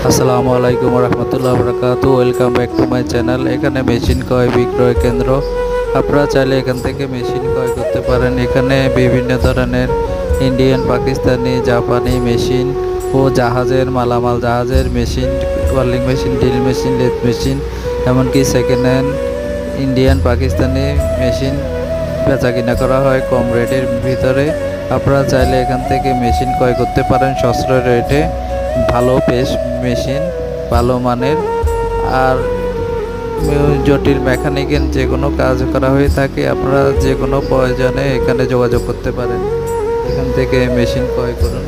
আসসালামু আলাইকুম রহমতুল্লাহ বরকাতু। Welcome back to my channel. এখানে মেশিন ক্রয় বিক্রয় কেন্দ্র। আপনারা চাইলে এখান থেকে মেশিন ক্রয় করতে পারেন। এখানে বিভিন্ন ধরনের ইন্ডিয়ান, পাকিস্তানি, জাপানি মেশিন ও জাহাজের মালামাল, জাহাজের মেশিন, ওয়ার্লিং machine, drill machine, lathe machine, এমনকি second hand Indian, Pakistani machine বেচা কিনা করা হয় কম রেটের ভিতরে। আপনারা চাইলে এখান থেকে মেশিন ক্রয় করতে পারেন সস্তা রেটে। ভালো পেস মেশিন, ভালো মানের, আর জটিল মেকানিক্যাল যে কোনো কাজ করা হয়ে থাকে। আপনারা যে কোনো প্রয়োজনে এখানে যোগাযোগ করতে পারেন। এখান থেকে মেশিন ক্রয় করুন।